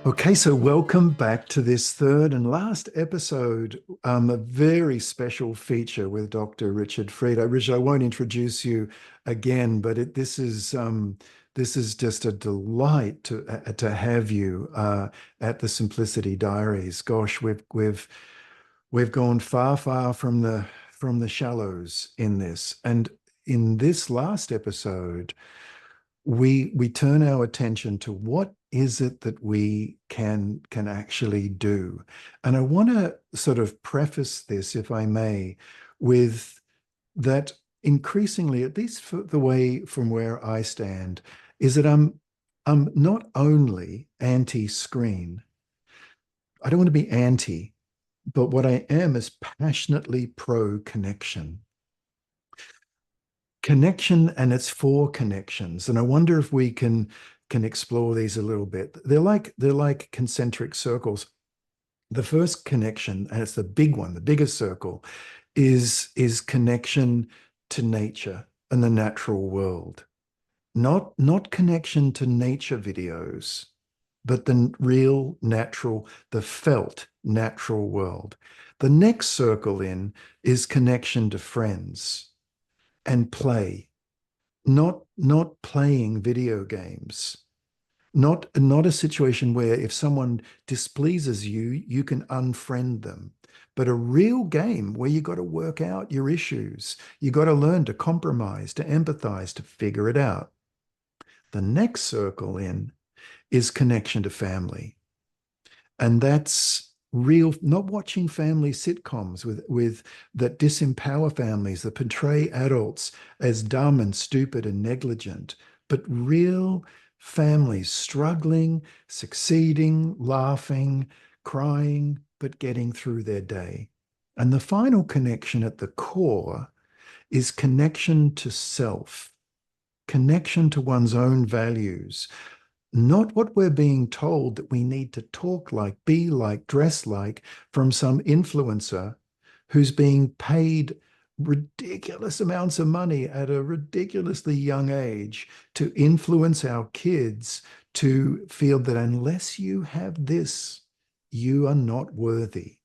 Okay, so welcome back to this third and last episode, a very special feature with Dr. Richard Fried. Richard, I won't introduce you again, but this is just a delight to have you at the Simplicity Diaries. Gosh, we've gone far, far from the shallows in this, and in this last episode we turn our attention to what is it that we can actually do. And I want to sort of preface this, if I may, with that increasingly, at least for the way from where I stand, is that I'm not only anti-screen. I don't want to be anti, but what I am is passionately pro connection. Connection, and it's for connections. And I wonder if we can explore these a little bit. They're like concentric circles. The first connection, and it's the big one, the biggest circle, is connection to nature and the natural world. Not connection to nature videos, but the real natural, the felt natural world. The next circle in is connection to friends and play, not playing video games, not a situation where if someone displeases you, you can unfriend them, but a real game where you got to work out your issues. You got to learn to compromise, to empathize, to figure it out. The next circle in is connection to family. And that's real, not watching family sitcoms with that disempower families, that portray adults as dumb and stupid and negligent, but real families struggling, succeeding, laughing, crying, but getting through their day. And the final connection at the core is connection to self, connection to one's own values, not what we're being told that we need to talk like, be like, dress like from some influencer who's being paid ridiculous amounts of money at a ridiculously young age to influence our kids to feel that unless you have this, you are not worthy.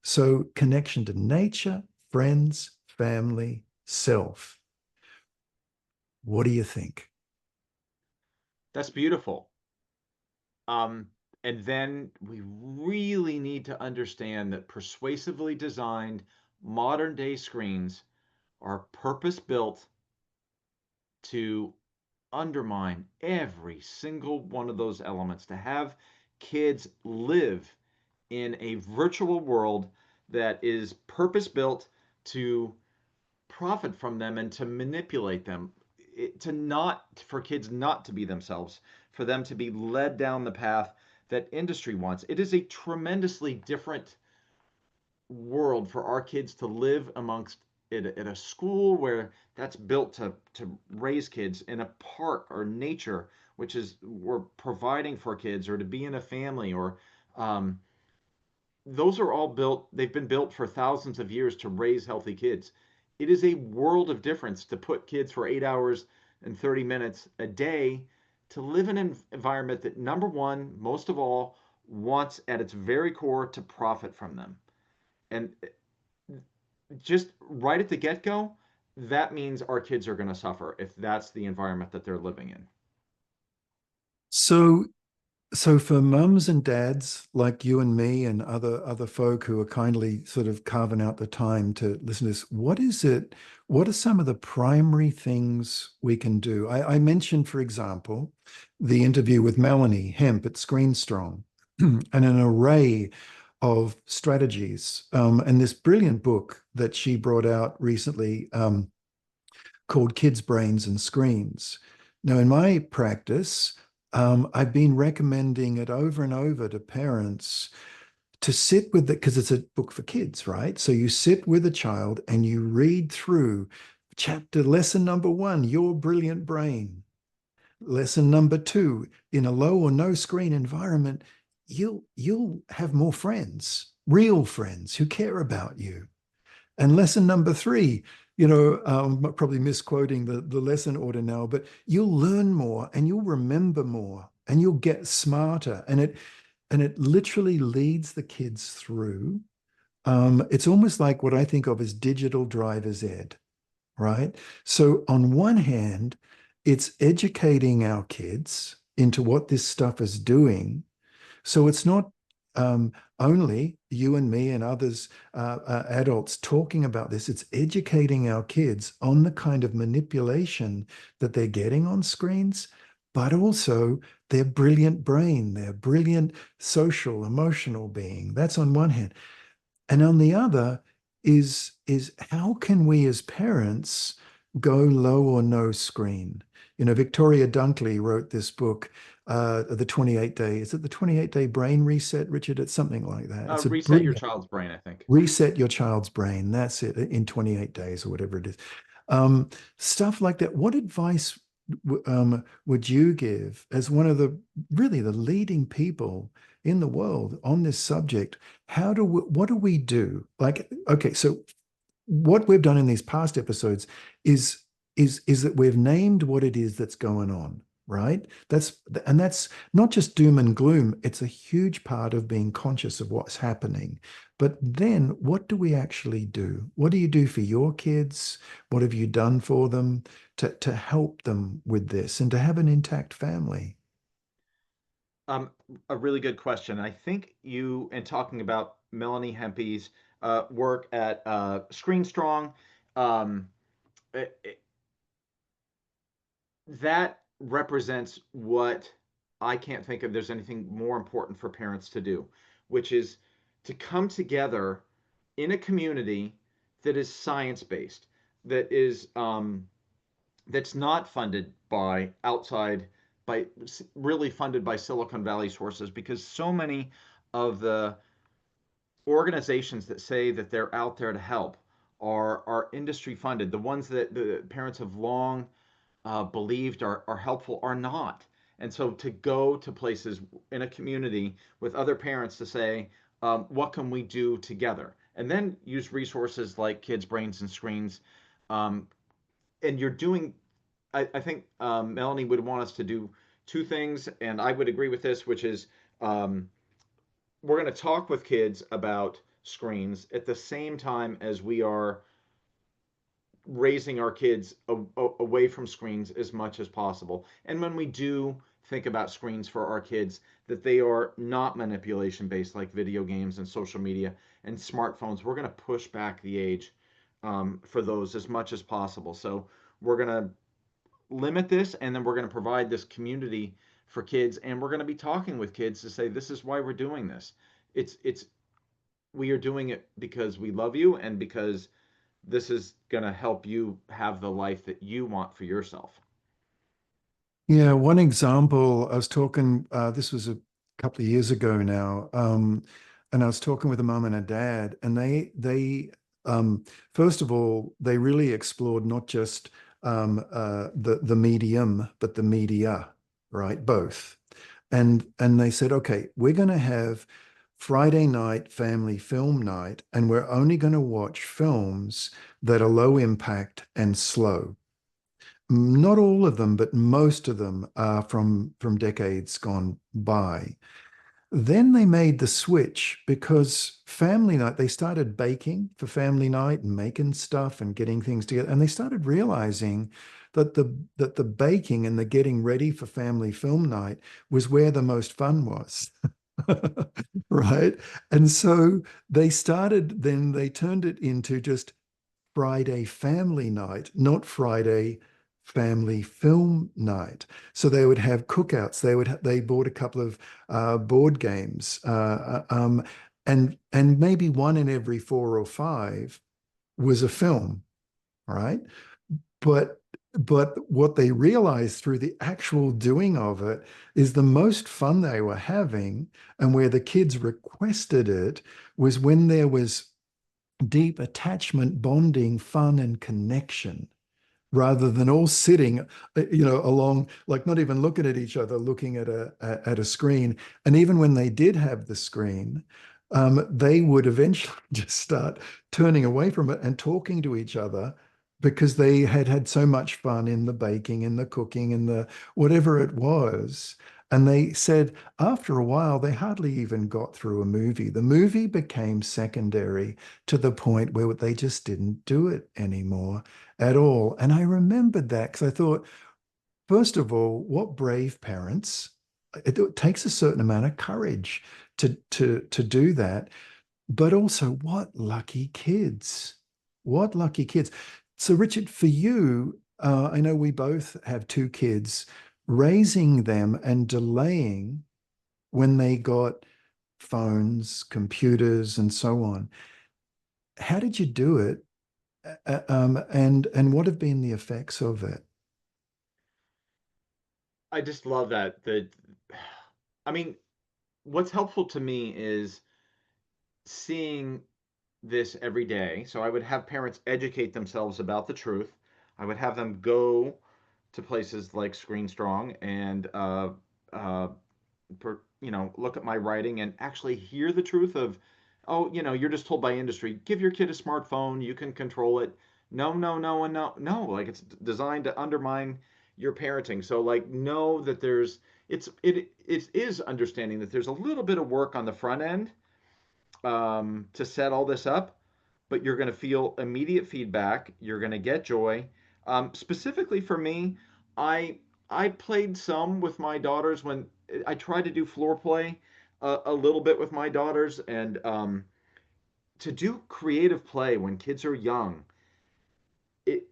So, connection to nature, friends, family, self. What do you think? That's beautiful. Um, and then we really need to understand that persuasively designed modern day screens are purpose built to undermine every single one of those elements, to have kids live in a virtual world that is purpose built to profit from them and to manipulate them, to not, for kids not to be themselves, for them to be led down the path that industry wants. It is a tremendously different world for our kids to live amongst at a school where that's built to raise kids, in a park or nature which is we're providing for kids, or to be in a family, or um, those are all built, they've been built for thousands of years to raise healthy kids. It is a world of difference to put kids for 8 hours and 30 minutes a day to live in an environment that, number one, most of all, wants at its very core to profit from them. And just right at the get go, that means our kids are going to suffer if that's the environment that they're living in. So So for mums and dads like you and me and other folk who are kindly sort of carving out the time to listen to this, what is it? What are some of the primary things we can do? I mentioned, for example, the interview with Melanie Hempe at Screen Strong and an array of strategies, and this brilliant book that she brought out recently, called Kids, Brains and Screens. Now, in my practice, I've been recommending it over and over to parents to sit with it because it's a book for kids, right? So you sit with a child and you read through chapter lesson number one, your brilliant brain. Lesson number two, in a low or no screen environment, you'll have more friends, real friends who care about you. And lesson number three, I'm probably misquoting the lesson order now, but you'll learn more and you'll remember more and you'll get smarter. And and it literally leads the kids through. It's almost like what I think of as digital driver's ed, right? So on one hand, it's educating our kids into what this stuff is doing. So it's not only you and me and others, adults talking about this, it's educating our kids on the kind of manipulation that they're getting on screens, but also their brilliant brain, their brilliant social, emotional being. That's on one hand. And on the other is how can we as parents go low or no screen? You know, Victoria Dunckley wrote this book, the 28 day. Is it the 28-day brain reset, Richard? It's something like that. It's a Reset your brilliant child's brain, I think. reset your child's brain. That's it, in 28 days or whatever it is. Um, Stuff like that. What advice would you give as one of the really the leading people in the world on this subject? What do we do? Like, okay, so what we've done in these past episodes is is that we've named what it is that's going on, right? That's not just doom and gloom. It's a huge part of being conscious of what's happening. But then what do we actually do? What do you do for your kids? What have you done for them to help them with this and to have an intact family? Um, a really good question. I think you, in talking about Melanie Hempe's work at Screen Strong, um, it, that represents what I can't think of there's anything more important for parents to do, which is to come together in a community that is science based, that is that's not funded by outside, by really funded by Silicon Valley sources, because so many of the organizations that say that they're out there to help are industry funded. The ones that the parents have long believed are helpful are not. And so to go to places in a community with other parents to say, what can we do together? And then use resources like Kids, Brains, and Screens. Um, and you're doing, I think Melanie would want us to do two things, and I would agree with this, which is um, we're going to talk with kids about screens at the same time as we are raising our kids away from screens as much as possible. And when we do think about screens for our kids, that they are not manipulation based like video games and social media and smartphones. We're going to push back the age for those as much as possible. So we're going to limit this, and then we're going to provide this community for kids, and we're going to be talking with kids to say this is why we're doing this. It's we are doing it because we love you and because this is going to help you have the life that you want for yourself. Yeah, one example, I was talking, this was a couple of years ago now, and I was talking with a mom and a dad, and um, first of all, they really explored not just the medium, but the media, right? Both. And they said, okay, we're going to have Friday night family film night, and we're only going to watch films that are low impact and slow. Not all of them, but most of them are from decades gone by. Then they made the switch because family night, they started baking for family night and making stuff and getting things together. And they started realizing that the baking and the getting ready for family film night was where the most fun was. Right. And so they turned it into just Friday family night, not Friday family film night. So they would have cookouts. They bought a couple of board games, and maybe one in every four or five was a film, right? But but what they realized through the actual doing of it is the most fun they were having, and where the kids requested it was when there was deep attachment, bonding, fun, and connection, rather than all sitting, along, like not even looking at each other, looking at a screen. And even when they did have the screen, they would eventually just start turning away from it and talking to each other because they had had so much fun in the baking, in the cooking, in the whatever it was. And they said after a while, they hardly even got through a movie. The movie became secondary to the point where they just didn't do it anymore at all. And I remembered that because I thought, first of all, what brave parents. It takes a certain amount of courage to do that, but also what lucky kids. What lucky kids. So, Richard, for you, I know we both have two kids, raising them and delaying when they got phones, computers, and so on. How did you do it? And what have been the effects of it? I just love that. I mean, what's helpful to me is seeing this every day. So I would have parents educate themselves about the truth. I would have them go to places like Screen Strong and uh, look at my writing and actually hear the truth of, oh, you're just told by industry, give your kid a smartphone, you can control it. No, no, no, and no, no. Like it's designed to undermine your parenting. So like know that it is understanding that there's a little bit of work on the front end to set all this up, but you're going to feel immediate feedback. You're going to get joy. Specifically for me, I I played some with my daughters when I tried to do floor play a little bit with my daughters, and to do creative play when kids are young,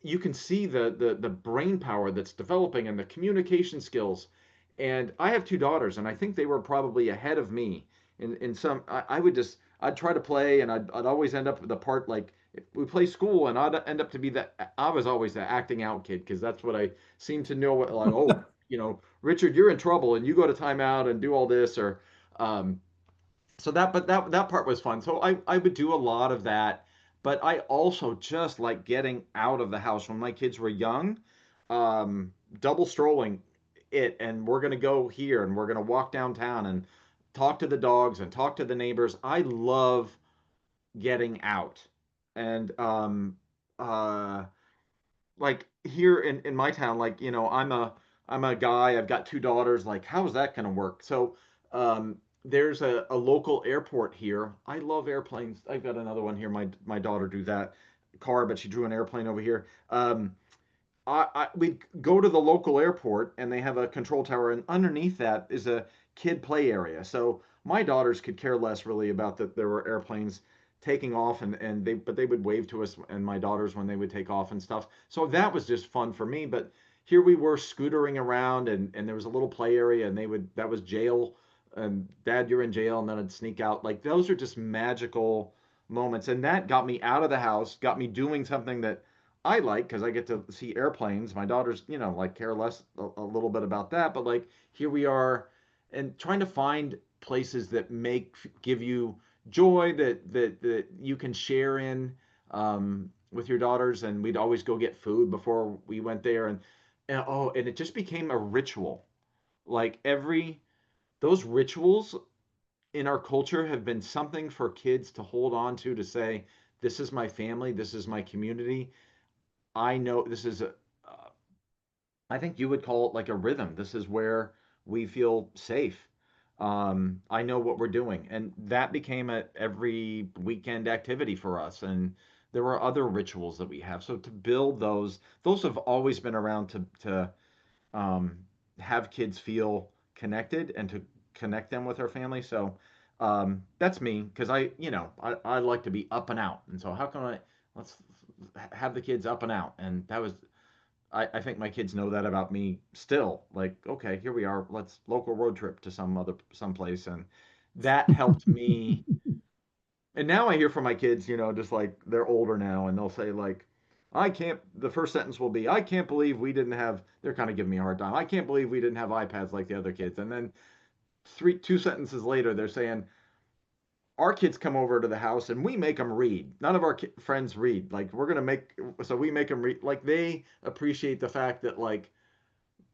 you can see the brain power that's developing and the communication skills. And I have two daughters, and I think they were probably ahead of me in some. I would just I'd try to play, and I'd always end up with the part like we play school, and I'd end up to be that. I was always the acting out kid because that's what I seem to know. What like, oh, Richard, you're in trouble, and you go to timeout and do all this, or um, so that part was fun. So I would do a lot of that, but I also just like getting out of the house when my kids were young, double strolling it, and we're gonna go here and we're gonna walk downtown and talk to the dogs and talk to the neighbors. I love getting out, and uh like here in my town, like I'm a guy, I've got two daughters, like how is that going to work? So there's a local airport here. I love airplanes. I've got another one here. My daughter drew that car, but she drew an airplane over here. We go to the local airport and they have a control tower, and underneath that is a kid play area. So my daughters could care less really about that there were airplanes taking off, and they would wave to us and my daughters when they would take off and stuff. So that was just fun for me. But here we were scootering around, and there was a little play area, and that was jail, and dad, you're in jail, and then I'd sneak out. Like those are just magical moments, and that got me out of the house, got me doing something that I like because I get to see airplanes. My daughters, like care less a little bit about that, but like here we are, and trying to find places that give you joy that you can share in with your daughters. And we'd always go get food before we went there, and it just became a ritual. Like every those rituals in our culture have been something for kids to hold on to say, this is my family, this is my community. I know this is I think you would call it like a rhythm. This is where we feel safe. I know what we're doing. And that became a every weekend activity for us. And there were other rituals that we have. So to build those have always been around to um, have kids feel connected and to connect them with our family. So that's me because I like to be up and out. And so how can let's have the kids up and out? And that was I think my kids know that about me still. Like, okay, here we are. Let's local road trip to someplace, and that helped me. And now I hear from my kids, just like they're older now, and they'll say like, I can't. The first sentence will be, I can't believe we didn't have. They're kind of giving me a hard time. I can't believe we didn't have iPads like the other kids. And then two sentences later, they're saying, our kids come over to the house and we make them read. None of our friends read. Like we're gonna so we make them read. Like they appreciate the fact that like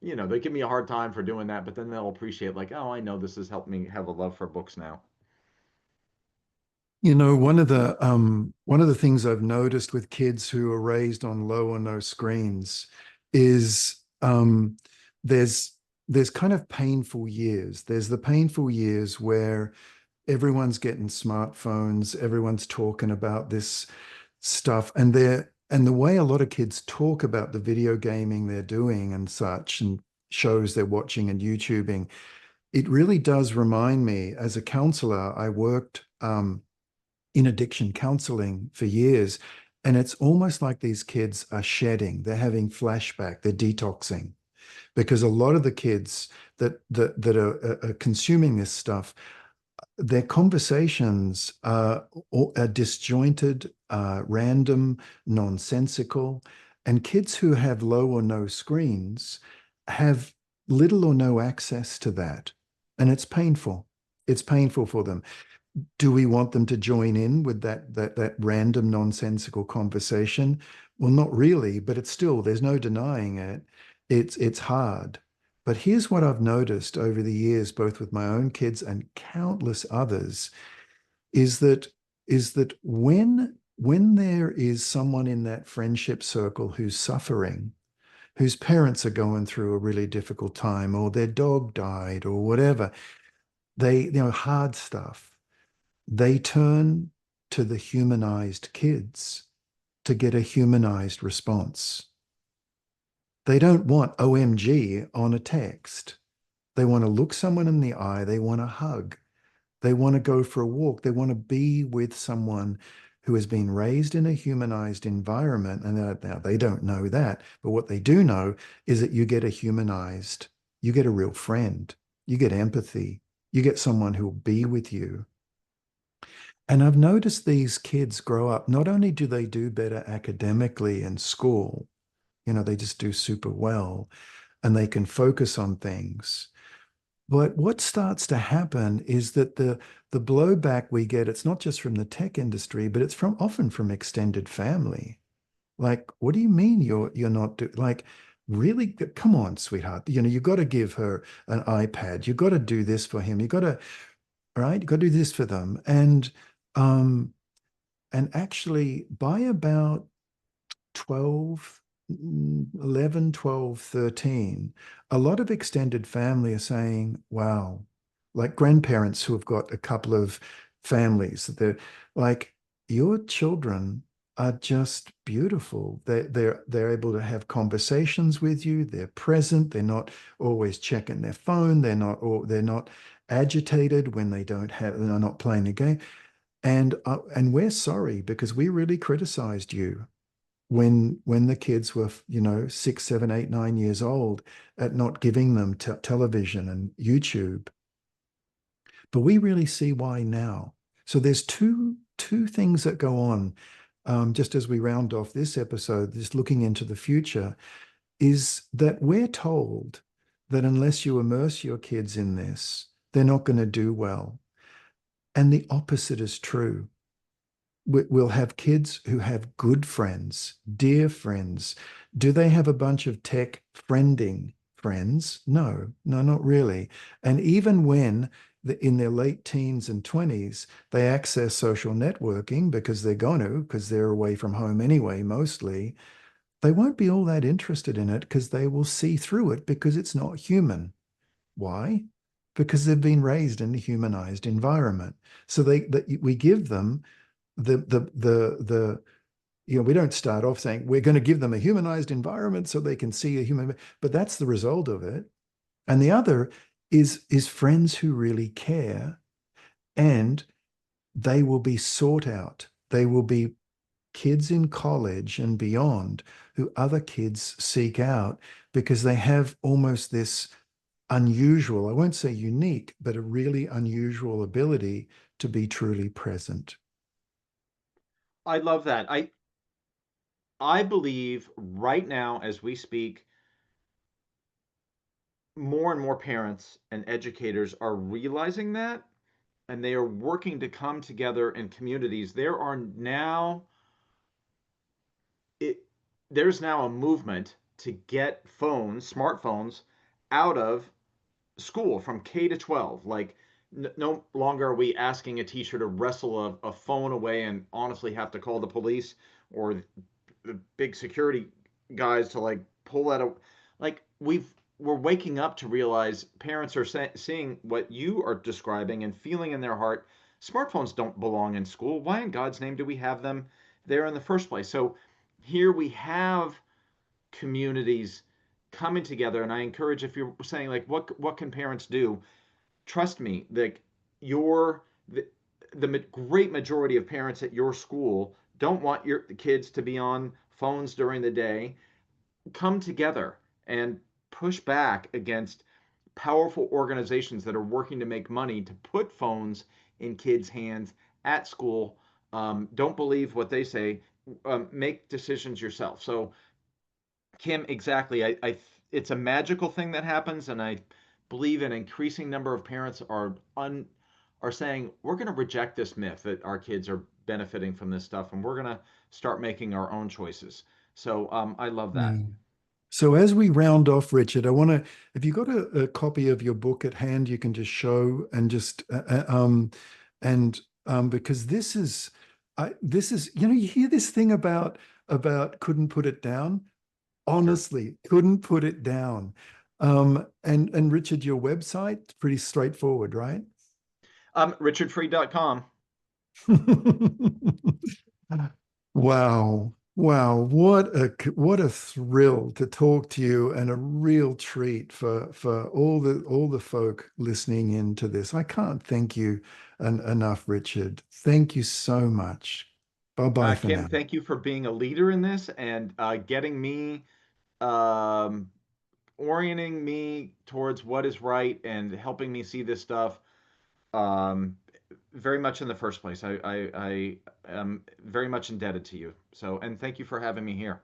they give me a hard time for doing that, but then they'll appreciate like, oh, I know this has helped me have a love for books now. One of the things I've noticed with kids who are raised on low or no screens is there's there's kind of painful years. There's the painful years where everyone's getting smartphones, everyone's talking about this stuff, and the way a lot of kids talk about the video gaming they're doing and such, and shows they're watching and YouTubing, it really does remind me. As a counselor, I worked in addiction counseling for years, and it's almost like these kids are shedding, they're having flashback, they're detoxing, because a lot of the kids that are consuming this stuff, their conversations are disjointed, random, nonsensical. And kids who have low or no screens have little or no access to that. And it's painful. It's painful for them. Do we want them to join in with that random nonsensical conversation? Well, not really, but it's still, there's no denying it. It's hard. But here's what I've noticed over the years, both with my own kids and countless others, is that when there is someone in that friendship circle who's suffering, whose parents are going through a really difficult time, or their dog died, or whatever, hard stuff, they turn to the humanized kids to get a humanized response. They don't want OMG on a text. They want to look someone in the eye. They want a hug. They want to go for a walk. They want to be with someone who has been raised in a humanized environment. And now they don't know that. But what they do know is that you get a humanized, you get a real friend, you get empathy, you get someone who will be with you. And I've noticed these kids grow up, not only do they do better academically in school, they just do super well and they can focus on things. But what starts to happen is that the blowback we get, it's not just from the tech industry, but it's from often from extended family. Like, what do you mean you're not like, really? Come on, sweetheart. You've got to give her an iPad. You've got to do this for him. You've got to, right? You've got to do this for them. Um, and actually by about 12, 11, 12, 13, a lot of extended family are saying, wow, like grandparents who have got a couple of families, they're like, your children are just beautiful. They're able to have conversations with you. They're present. They're not always checking their phone. They're not agitated when they're not playing a game. And we're sorry because we really criticized you when the kids were 6, 7, 8, 9 years old, at not giving them television and YouTube. But we really see why now. So there's two things that go on, just as we round off this episode, just looking into the future, is that we're told that unless you immerse your kids in this, they're not going to do well. And the opposite is true. We'll have kids who have good friends, dear friends. Do they have a bunch of tech friending friends? No, no, not really. And even when in their late teens and 20s, they access social networking because because they're away from home anyway, mostly, they won't be all that interested in it because they will see through it because it's not human. Why? Because they've been raised in a humanized environment. So we give them the we don't start off saying we're going to give them a humanized environment so they can see a human, but that's the result of it. And the other is friends who really care, and they will be sought out. They will be kids in college and beyond who other kids seek out because they have almost this unusual, I won't say unique, but a really unusual ability to be truly present. I love that. I believe right now as we speak, more and more parents and educators are realizing that, and they are working to come together in communities. It there's now a movement to get smartphones, out of school from K to 12. Like, no longer are we asking a teacher to wrestle a phone away and honestly have to call the police or the big security guys to like pull that. Like, we're waking up to realize parents are seeing what you are describing and feeling in their heart. Smartphones don't belong in school. Why in God's name do we have them there in the first place? So here we have communities coming together, and I encourage, if you're saying like what can parents do, trust me, like your the great majority of parents at your school don't want your kids to be on phones during the day. Come together and push back against powerful organizations that are working to make money to put phones in kids' hands at school. Don't believe what they say. Make decisions yourself. So, Kim, exactly. It's a magical thing that happens, and I believe an increasing number of parents are saying we're going to reject this myth that our kids are benefiting from this stuff, and we're going to start making our own choices. So, I love Yeah. that. So as we round off, Richard, I want to, if you got a copy of your book at hand, you can just show and just and because this is, you know, you hear this thing about couldn't put it down. Sure. Honestly, couldn't put it down. And Richard, your website, pretty straightforward, right? Richardfree.com. Wow. Wow. What a thrill to talk to you, and a real treat for all the folk listening into this. I can't thank you enough, Richard. Thank you so much. Bye-bye for Kim, now. thank you for being a leader in this and getting me, um, orienting me towards what is right and helping me see this stuff, um, very much in the first place. I am very much indebted to you. So, and thank you for having me here.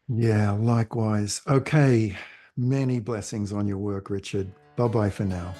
Yeah, likewise. Okay. Many blessings on your work, Richard. Bye-bye for now.